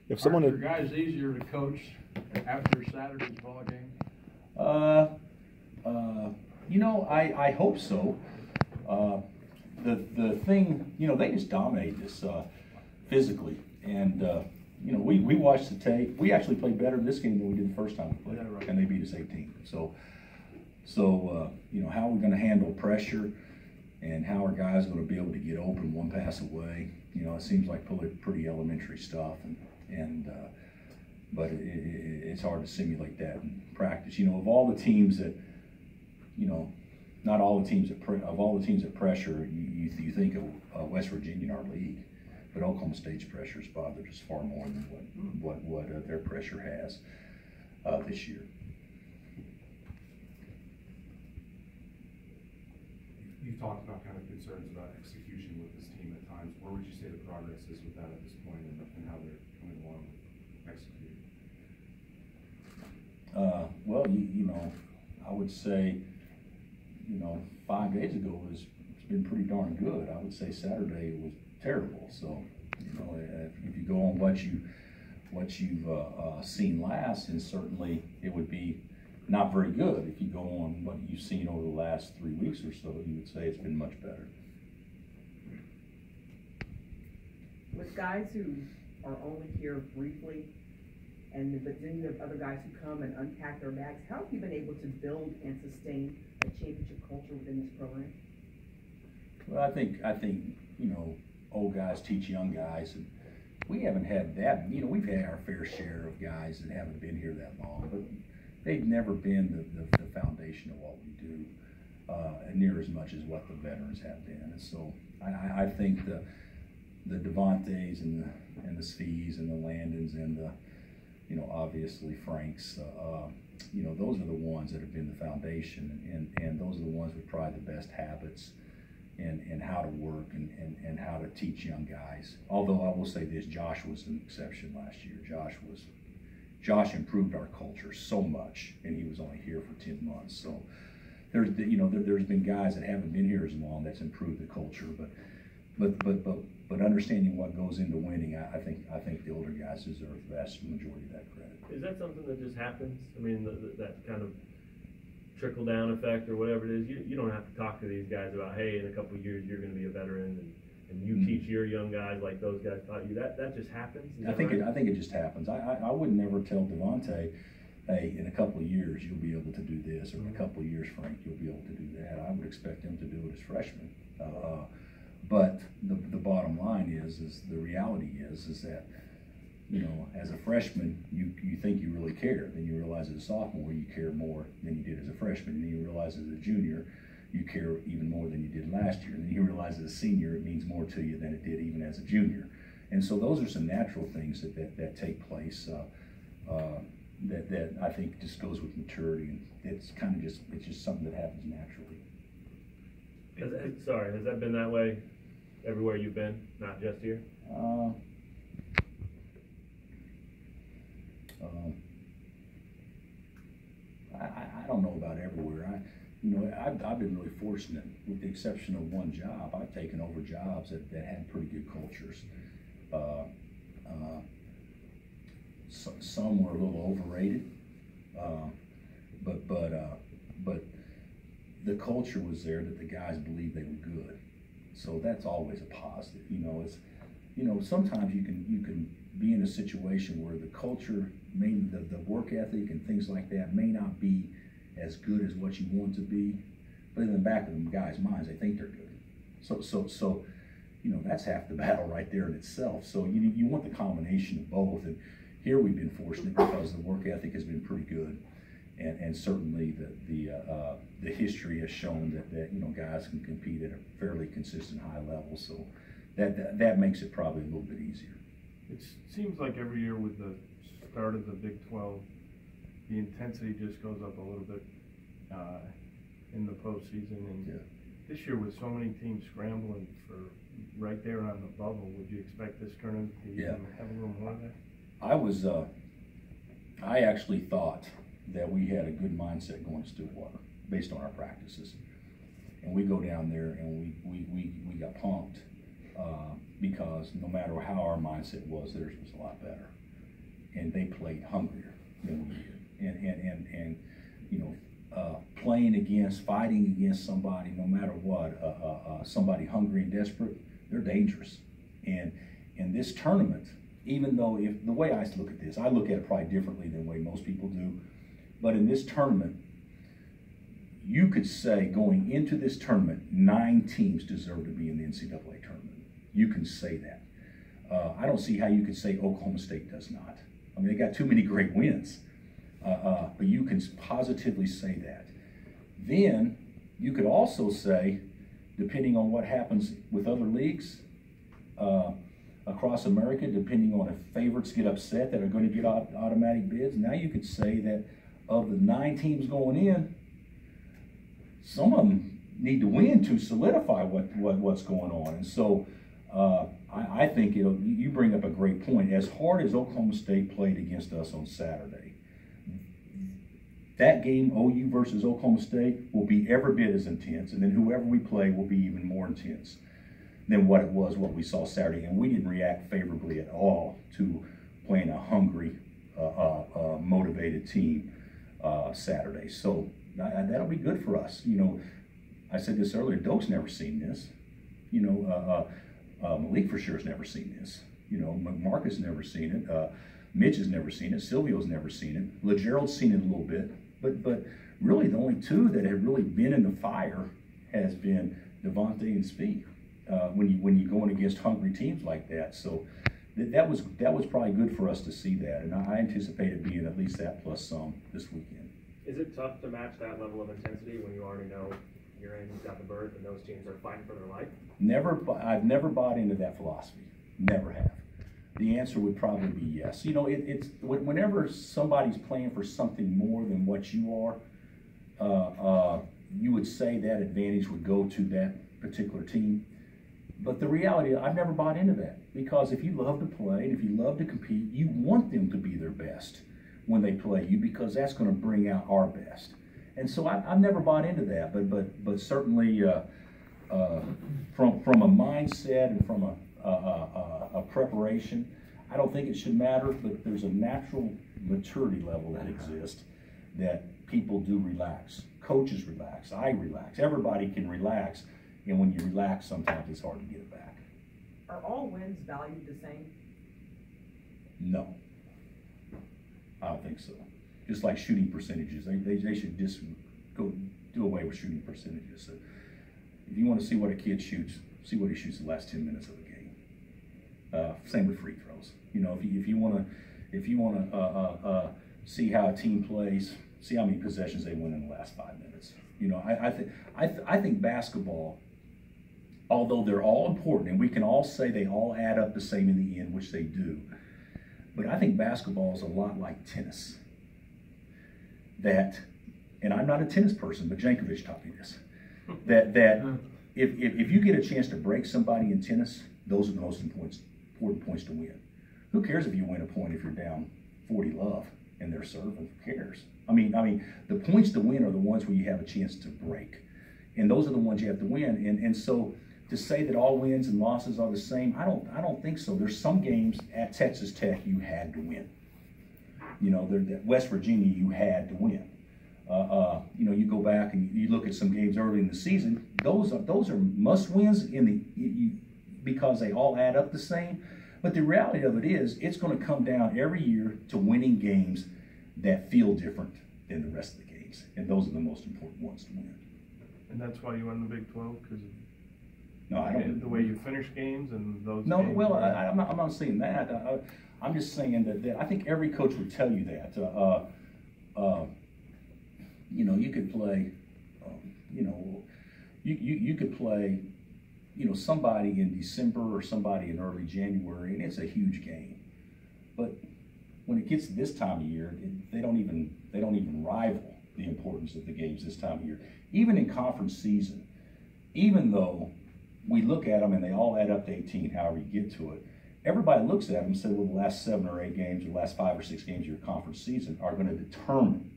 If someone Are your guys easier to coach after Saturday's ball game? You know, I hope so. The thing, you know, they just dominated us physically, and you know, we watched the tape. We actually played better in this game than we did the first time we played, right? And they beat us 18. So you know, how we're going to handle pressure and how our guys are going to be able to get open one pass away. You know, it seems like pretty elementary stuff, but it's hard to simulate that in practice. You know, of all the teams that, you know, not all the teams of all the teams that pressure, you think of West Virginia in our league, but Oklahoma State's pressure has bothered us far more than what their pressure has this year. You've talked about kind of concerns about execution with this team at times. Where would you say the progress is with that at this point, and how they're coming along with executing? Well, you know, I would say, you know, 5 days ago it's been pretty darn good. I would say Saturday was terrible. So, you know, if you go on what you've seen last, and certainly it would be not very good. If you go on what you've seen over the last 3 weeks or so, you would say it's been much better. With guys who are only here briefly, but then you have other guys who come and unpack their bags, how have you been able to build and sustain a championship culture within this program? Well, I think you know, old guys teach young guys, and we haven't had that. You know, we've had our fair share of guys that haven't been here that long, but they've never been the foundation of what we do, near as much as what the veterans have been. And so I think the Devontaes and the Svees and the Landons and the, you know, obviously Franks, you know, those are the ones that have been the foundation, and those are the ones with probably the best habits and how to work and how to teach young guys. Although I will say this, Josh was an exception last year. Josh improved our culture so much, and he was only here for 10 months. So there's been guys that haven't been here as long that's improved the culture, but understanding what goes into winning, I think the older guys deserve the vast majority of that credit. Is that something that just happens? I mean, that kind of trickle down effect or whatever it is. You don't have to talk to these guys about, hey, in a couple of years you're going to be a veteran, and you teach your young guys like those guys taught you. That just happens. I think it just happens. I would never tell Devontae, hey, in a couple of years you'll be able to do this, or in a couple of years, Frank, you'll be able to do that. I would expect him to do it as freshmen. But the bottom line is the reality is that, you know, as a freshman, you think you really care. Then you realize as a sophomore you care more than you did as a freshman. And then you realize as a junior you care even more than you did last year. And then you realize as a senior it means more to you than it did even as a junior. And so those are some natural things that take place that I think just goes with maturity, and it's just something that happens naturally. Has that been that way everywhere you've been, not just here? I don't know about everywhere. I've been really fortunate, with the exception of one job. I've taken over jobs that had pretty good cultures. Some were a little overrated, but the culture was there that the guys believed they were good. So that's always a positive. Sometimes you can be in a situation where the culture, the work ethic and things like that may not be as good as what you want to be, but in the back of them guys' minds, they think they're good. So that's half the battle right there in itself. So you want the combination of both. And here we've been fortunate because the work ethic has been pretty good, and certainly the history has shown that guys can compete at a fairly consistent high level. So that makes it probably a little bit easier. It seems like every year with the start of the Big 12, the intensity just goes up a little bit in the postseason. And this year, with so many teams scrambling for right there on the bubble, would you expect this tournament to even have a little more of that? I actually thought that we had a good mindset going to Stillwater based on our practices, and we go down there and we got pumped. because no matter how our mindset was, theirs was a lot better. And they played hungrier than we did. And you know, playing against, fighting against somebody, no matter what, somebody hungry and desperate, they're dangerous. And in this tournament, even though if the way I look at this, I look at it probably differently than the way most people do, but in this tournament, you could say going into this tournament, 9 teams deserve to be in the NCAA tournament. You can say that. I don't see how you could say Oklahoma State does not. I mean, they got too many great wins, but you can positively say that. Then you could also say, depending on what happens with other leagues across America, depending on if favorites get upset that are going to get automatic bids, now you could say that of the 9 teams going in, some of them need to win to solidify what's going on. And so I think you bring up a great point. As hard as Oklahoma State played against us on Saturday, that game, OU versus Oklahoma State, will be every bit as intense, and then whoever we play will be even more intense than what we saw Saturday. And we didn't react favorably at all to playing a hungry, motivated team Saturday. So that'll be good for us. You know, I said this earlier, Doak's never seen this. You know, Malik for sure has never seen this. You know, Marcus has never seen it. Mitch has never seen it. Silvio's never seen it. LeGerald's seen it a little bit. But really the only 2 that have really been in the fire has been Devontae and Speed when you're going against hungry teams like that. So that was probably good for us to see that. And I anticipate it being at least that plus some this weekend. Is it tough to match that level of intensity when you already know you're in, you've got the berth, and those teams are fighting for their life? I've never bought into that philosophy. Never have. The answer would probably be yes. You know, it's whenever somebody's playing for something more than what you are, you would say that advantage would go to that particular team. But the reality, I've never bought into that, because if you love to play and if you love to compete, you want them to be their best when they play you, because that's going to bring out our best. And so I've never bought into that, but certainly from a mindset and from a preparation, I don't think it should matter, but there's a natural maturity level that exists that people do relax. Coaches relax, I relax, everybody can relax, and when you relax, sometimes it's hard to get it back. Are all wins valued the same? No, I don't think so. Just like shooting percentages, they should just go do away with shooting percentages. So if you want to see what a kid shoots, see what he shoots the last 10 minutes of the game. Same with free throws. You know, if you want to see how a team plays, see how many possessions they win in the last 5 minutes. You know, I think basketball, although they're all important, and we can all say they all add up the same in the end, which they do, but I think basketball is a lot like tennis. That, and I'm not a tennis person, but Jankovic taught me this, that if you get a chance to break somebody in tennis, those are the most important points to win. Who cares if you win a point if you're down 40-love and they're serving? Who cares? I mean, the points to win are the ones where you have a chance to break, and those are the ones you have to win. And so to say that all wins and losses are the same, I don't think so. There's some games at Texas Tech you had to win. You know, West Virginia you had to win. You know, you go back and you look at some games early in the season. Those are must wins because they all add up the same. But the reality of it is, it's going to come down every year to winning games that feel different than the rest of the games, and those are the most important ones to win. And that's why you won the Big 12, because no, I don't. The way you finish games and those. No, games. well, I'm not saying that. I'm just saying that I think every coach would tell you that. You know, you could play. You know, you could play. You know, somebody in December or somebody in early January, and it's a huge game. But when it gets to this time of year, they don't even rival the importance of the games this time of year. Even in conference season, even though we look at them and they all add up to 18, however you get to it, everybody looks at them and says, well, the last 7 or 8 games or the last 5 or 6 games of your conference season are going to determine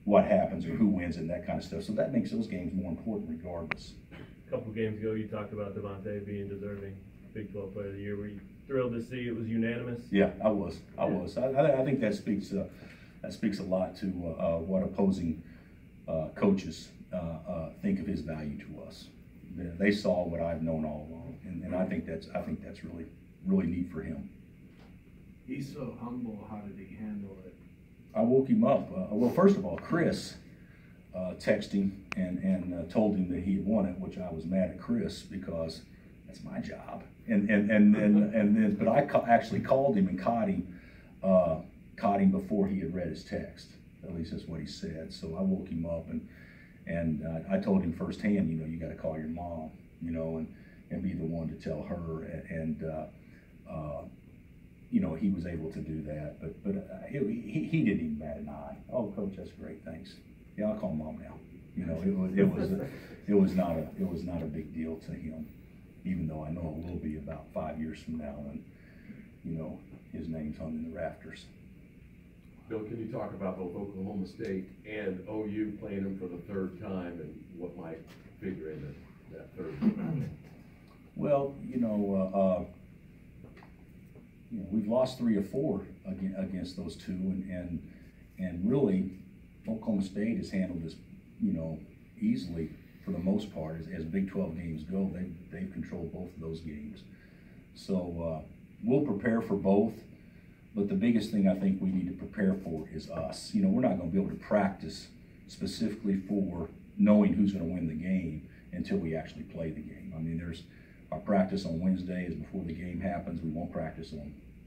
what happens or who wins and that kind of stuff. So that makes those games more important regardless. A couple games ago, you talked about Devontae being deserving. Big 12 Player of the Year. Were you thrilled to see it was unanimous? Yeah, I was. I think that speaks a lot to what opposing coaches think of his value to us. They saw what I've known all along, and I think that's really neat for him. He's so humble. How did he handle it? I woke him up. Well, first of all, Chris texted him and told him that he had won it, which I was mad at Chris because that's my job. And then, but I actually called him and caught him before he had read his text. At least that's what he said. So I woke him up and I told him firsthand, you got to call your mom, and be the one to tell her. And he was able to do that. But he didn't even bat an eye. Oh, coach, that's great, thanks. Yeah, I'll call mom now. It was not a big deal to him, even though I know it will be about 5 years from now, and his name's hung in the rafters. Bill, can you talk about both Oklahoma State and OU playing them for the third time and what might figure into that third time? Well, we've lost 3 or 4 against those two, and really Oklahoma State has handled this, easily for the most part. As Big 12 games go, they've controlled both of those games. So we'll prepare for both. But the biggest thing I think we need to prepare for is us. We're not going to be able to practice specifically for knowing who's going to win the game until we actually play the game. I mean, there's our practice on Wednesday is before the game happens. We won't practice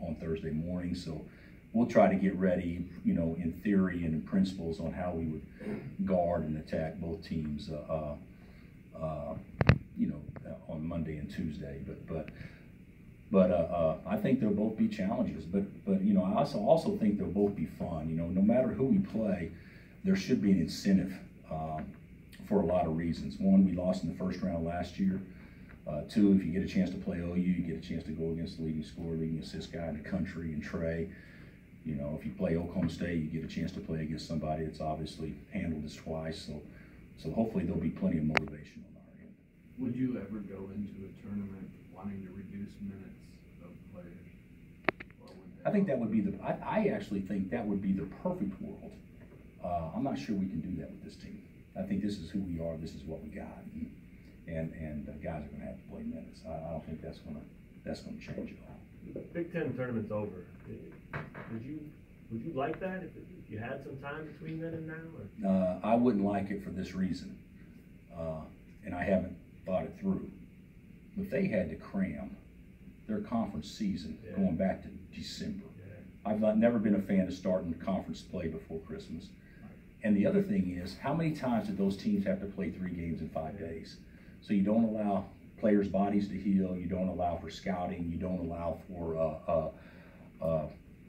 on Thursday morning. So we'll try to get ready, in theory and in principles on how we would guard and attack both teams, on Monday and Tuesday. But I think they'll both be challenges. But I also think they'll both be fun. No matter who we play, there should be an incentive for a lot of reasons. One, we lost in the first round last year. 2, if you get a chance to play OU, you get a chance to go against the leading scorer, leading assist guy in the country, and Trey. If you play Oklahoma State, you get a chance to play against somebody that's obviously handled this twice. So hopefully there'll be plenty of motivation on our end. Would you ever go into a tournament wanting to reduce minutes of players? I think that would be I actually think that would be the perfect world. I'm not sure we can do that with this team. I think this is who we are. This is what we got, and guys are going to have to play minutes. I don't think that's going to change at all. The Big Ten tournament's over. Would you like that if you had some time between then and now? Or? I wouldn't like it for this reason, and I haven't thought it through. If they had to cram their conference season going back to December, I've never been a fan of starting conference play before Christmas. And the other thing is, how many times did those teams have to play 3 games in 5 days? So you don't allow players' bodies to heal, you don't allow for scouting, you don't allow for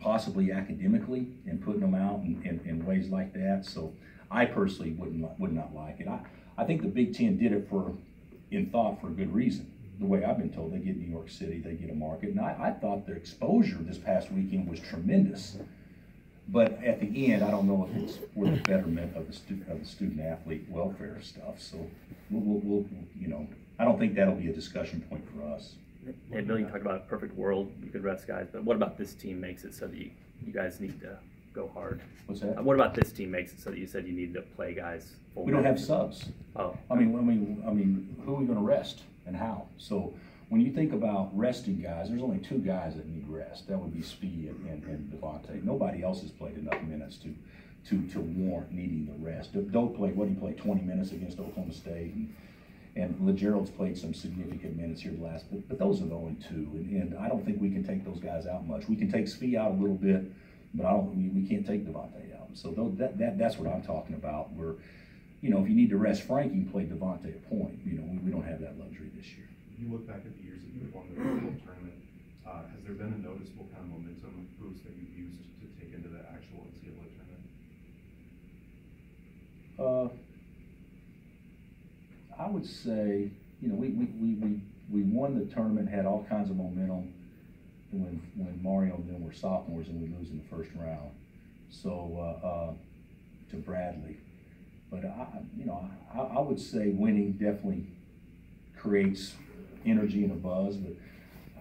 possibly academically and putting them out in ways like that. So I personally would not like it. I think the Big Ten did it in thought for a good reason. The way I've been told, they get New York City, they get a market, and I thought their exposure this past weekend was tremendous. But at the end, I don't know if it's for the betterment of the student athlete welfare stuff. So we'll I don't think that'll be a discussion point for us. Hey, Bill, you talked about a perfect world, you could rest guys, but what about this team makes it so that you guys need to go hard? What's that? What about this team makes it so that you said you need to play guys full? We don't have subs. Oh. I mean, who are we going to rest and how? So when you think about resting guys, there's only 2 guys that need rest. That would be Speed and Devontae. Nobody else has played enough minutes to warrant needing the rest. Doak played, what, he played 20 minutes against Oklahoma State, and LeGerald's played some significant minutes here last, but those are the only 2, and I don't think we can take those guys out much. We can take Speed out a little bit, but we can't take Devontae out. So that's what I'm talking about. Where, if you need to rest Frank, you can play Devontae at point. We don't have that luxury this year. If you look back at the years that you've won the Big 12 tournament, has there been a noticeable kind of momentum boost that you've used to take into the actual NCAA tournament? I would say, we won the tournament, had all kinds of momentum when Mario and them were sophomores and we lose in the first round. So to Bradley, but I would say winning definitely creates energy and a buzz. But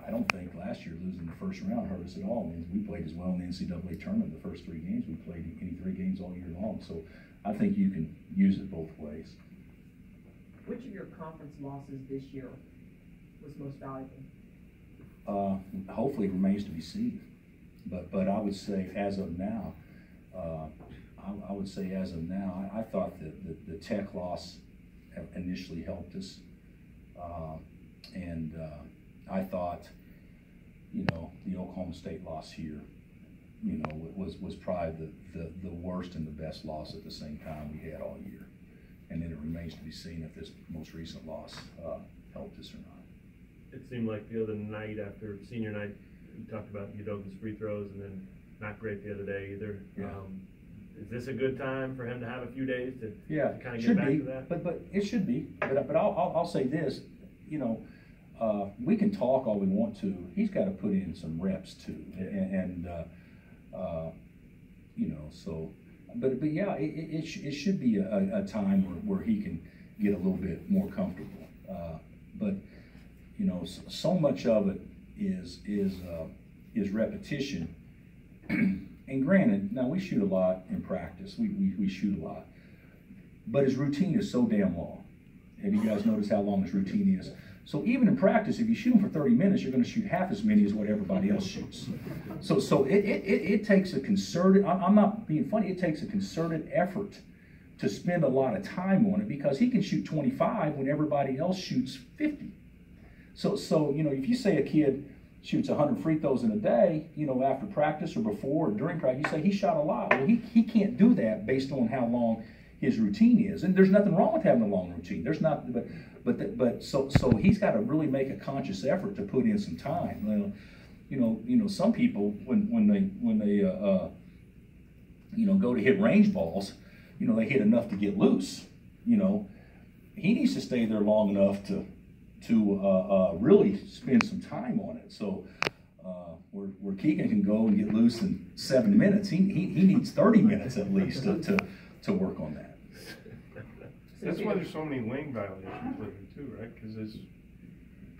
I don't think last year losing the first round hurt us at all. I mean, we played as well in the NCAA tournament the first 3 games. We played any 3 games all year long. So I think you can use it both ways. Which of your conference losses this year was most valuable? Hopefully it remains to be seen. But I would say as of now, I would say as of now, I thought that the Tech loss initially helped us. I thought, you know, the Oklahoma State loss here, you know, was probably the worst and the best loss at the same time we had all year. And then it remains to be seen if this most recent loss helped us or not. It seemed like the other night after senior night, you talked about Udoka's free throws and then not great the other day either. Yeah. Is this a good time for him to have a few days to kind of get should back be, to that? But it should be. But I'll say this, you know, we can talk all we want to. He's got to put in some reps too, and you know. So, but yeah, it should be a time where he can get a little bit more comfortable. But you know, so much of it is repetition. And granted, now we shoot a lot in practice. We shoot a lot, but his routine is so damn long. Have you guys noticed how long his routine is? So even in practice, if you shoot him for 30 minutes, you're going to shoot half as many as what everybody else shoots. So it takes a concerted, I'm not being funny, it takes a concerted effort to spend a lot of time on it, because he can shoot 25 when everybody else shoots 50. So you know, if you say a kid shoots 100 free throws in a day, you know, after practice or before or during practice, you say he shot a lot. Well, he can't do that based on how long his routine is. And there's nothing wrong with having a long routine. There's not, but so he's got to really make a conscious effort to put in some time. You know, some people when they you know, go to hit range balls, you know, they hit enough to get loose. You know, he needs to stay there long enough to really spend some time on it. So where Keegan can go and get loose in 7 minutes, he needs 30 minutes at least to work on that. That's why there's so many lane violations with it too, right? Because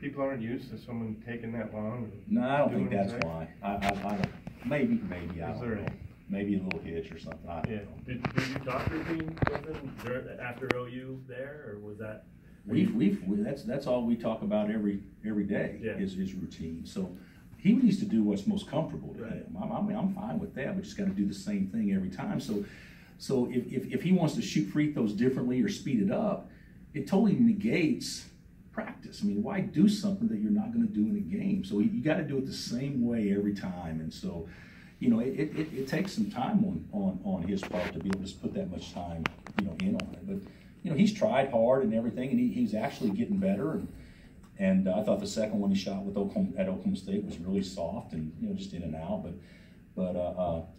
people aren't used to someone taking that long. No, I don't think that's why. I don't. Maybe I don't know. Maybe a little hitch or something. I don't know. Did you talk routine with him after OU there, or was that? That's all we talk about every day. Yeah. is routine. So he needs to do what's most comfortable to him. I mean, I'm fine with that, but just got to do the same thing every time. So if he wants to shoot free throws differently or speed it up, it totally negates practice. I mean, why do something that you're not going to do in a game? So you got to do it the same way every time. And so, you know, it takes some time on his part to be able to put that much time, you know, in on it. But you know, he's tried hard and everything, and he's actually getting better. And I thought the second one he shot with at Oklahoma State was really soft and, you know, just in and out. But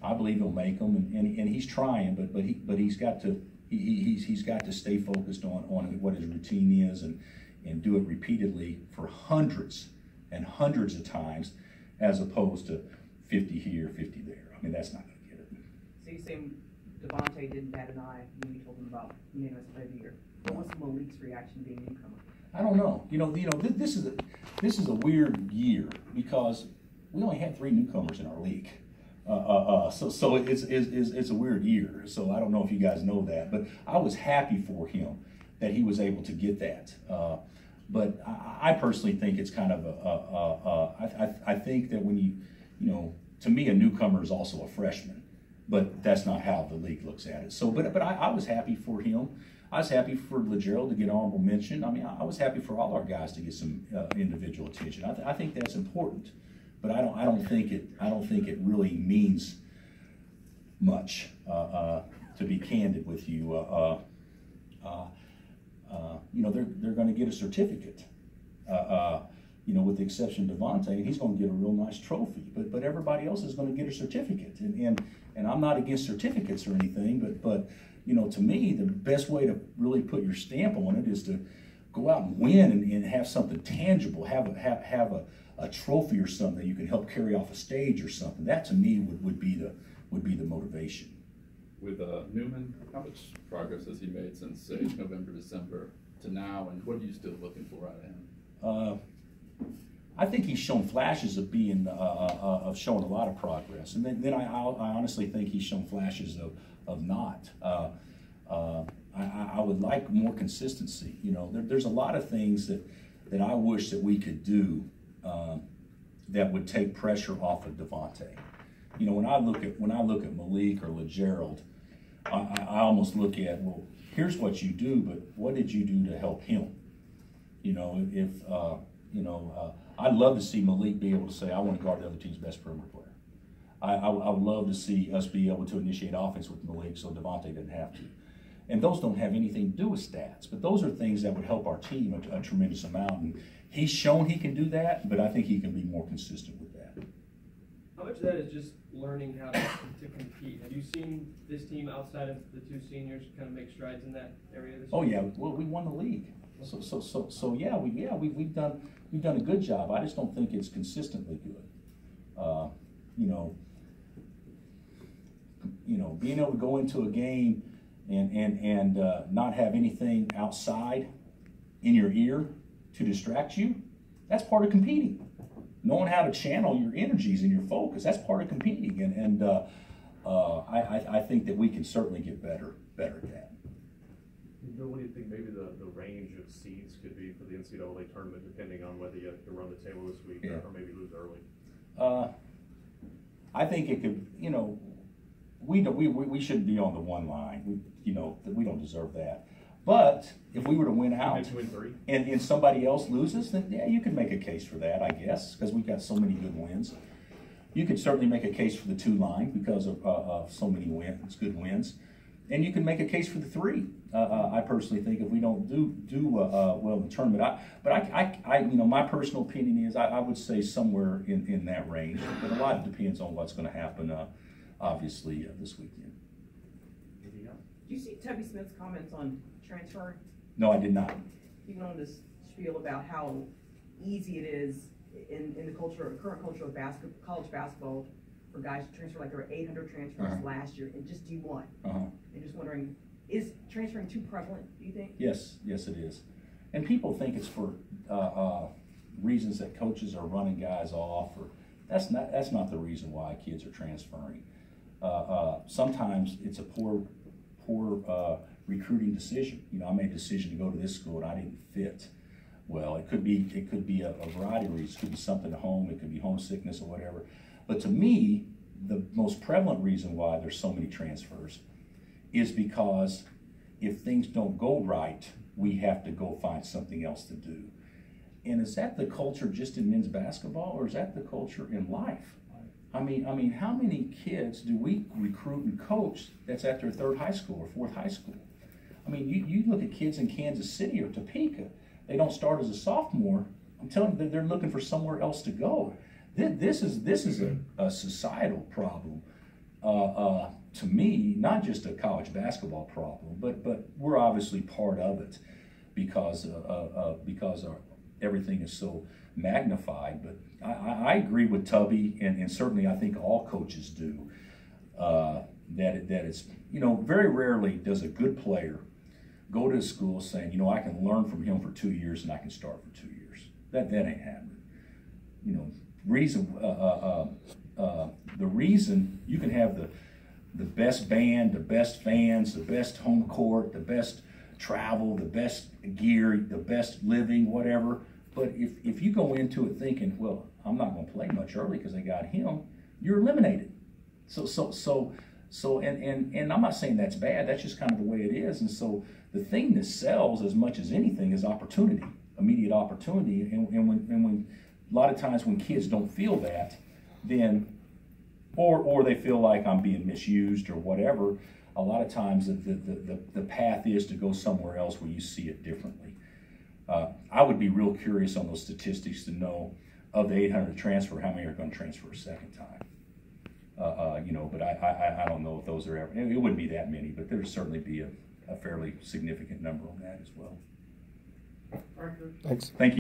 I believe he'll make them, and he's trying. But he's got to stay focused on what his routine is and do it repeatedly for hundreds and hundreds of times, as opposed to 50 here, 50 there. I mean, that's not going to get it. So you say Devontae didn't bat an eye when you told him about unanimous play of the year. What was Malik's reaction being a newcomer? I don't know. You know, this is a weird year because we only had 3 newcomers in our league. So it's a weird year. So I don't know if you guys know that, but I was happy for him that he was able to get that. But I personally think it's kind of I think that when you know, to me, a newcomer is also a freshman, but that's not how the league looks at it. So, but I was happy for him. I was happy for LeGerald to get honorable mention. I mean, I was happy for all our guys to get some individual attention. I think that's important, but I don't think it really means much. To be candid with you, you know, they're going to get a certificate. You know, with the exception of Devontae, and he's going to get a real nice trophy. But everybody else is going to get a certificate, and I'm not against certificates or anything, but you know, to me, the best way to really put your stamp on it is to go out and win and have something tangible, have a trophy or something that you can help carry off a stage or something. That to me would be the motivation. With Newman, how much progress has he made since say November, December to now, and what are you still looking for out of him? I think he's shown flashes of being, of showing a lot of progress. And then I honestly think he's shown flashes of not. I would like more consistency. You know, there's a lot of things that I wish that we could do that would take pressure off of Devontae. You know, when I look at Malik or LeGerald, I almost look at, well, here's what you do, but what did you do to help him? You know, if I'd love to see Malik be able to say, I want to guard the other team's best perimeter player. I would love to see us be able to initiate offense with Malik so Devontae didn't have to. And those don't have anything to do with stats, but those are things that would help our team a tremendous amount. And he's shown he can do that, but I think he can be more consistent with that. How much of that is just learning how to compete? Have you seen this team outside of the two seniors kind of make strides in that area this year? Oh yeah, well, we won the league. So yeah, we've done a good job. I just don't think it's consistently good. Being able to go into a game and not have anything outside in your ear to distract you, that's part of competing. Knowing how to channel your energies and your focus, that's part of competing. And I think that we can certainly get better at that. Bill, what do you think maybe the range of seeds could be for the NCAA tournament, depending on whether you have to run the table this week or maybe lose early? I think it could, you know, we shouldn't be on the one line. We don't deserve that. But if we were to win out and somebody else loses, then yeah, you could make a case for that, I guess, because we've got so many good wins. You could certainly make a case for the 2 line because of so many wins, good wins. And you can make a case for the 3. I personally think if we don't do well in the tournament, my personal opinion is I would say somewhere in that range. But a lot depends on what's going to happen, obviously, this weekend. Did you see Tubby Smith's comments on transfer? No, I did not. He went on this spiel about how easy it is in the current culture of college basketball for guys to transfer. Like there were 800 transfers last year in just D1. And just wondering, is transferring too prevalent, do you think? Yes, it is. And people think it's for reasons that coaches are running guys off, or that's not the reason why kids are transferring. Sometimes it's a poor recruiting decision. You know, I made a decision to go to this school and I didn't fit. Well, it could be a variety of reasons. It could be something at home. It could be homesickness or whatever. But to me, the most prevalent reason why there's so many transfers is because if things don't go right, we have to go find something else to do. And is that the culture just in men's basketball, or is that the culture in life? I mean, how many kids do we recruit and coach that's at their 3rd high school or 4th high school? I mean, you look at kids in Kansas City or Topeka, they don't start as a sophomore. I'm telling you, they're looking for somewhere else to go. This is a societal problem. To me, not just a college basketball problem, but we're obviously part of it because everything is so magnified. But I agree with Tubby, and certainly I think all coaches do, that it's, you know, very rarely does a good player go to a school saying, you know, I can learn from him for 2 years and I can start for 2 years. That ain't happening. You know, the reason you can have the best band, the best fans, the best home court, the best travel, the best gear, the best living, whatever. But if you go into it thinking, well, I'm not going to play much early because I got him, you're eliminated. So and I'm not saying that's bad. That's just kind of the way it is. And so the thing that sells as much as anything is opportunity, immediate opportunity. And when a lot of times when kids don't feel that, then or they feel like I'm being misused or whatever, a lot of times the path is to go somewhere else where you see it differently. I would be real curious on those statistics to know of the 800 transfer, how many are going to transfer a second time. You know, but I don't know if those are ever, it wouldn't be that many, but there would certainly be a fairly significant number on that as well. Thanks. Thank you.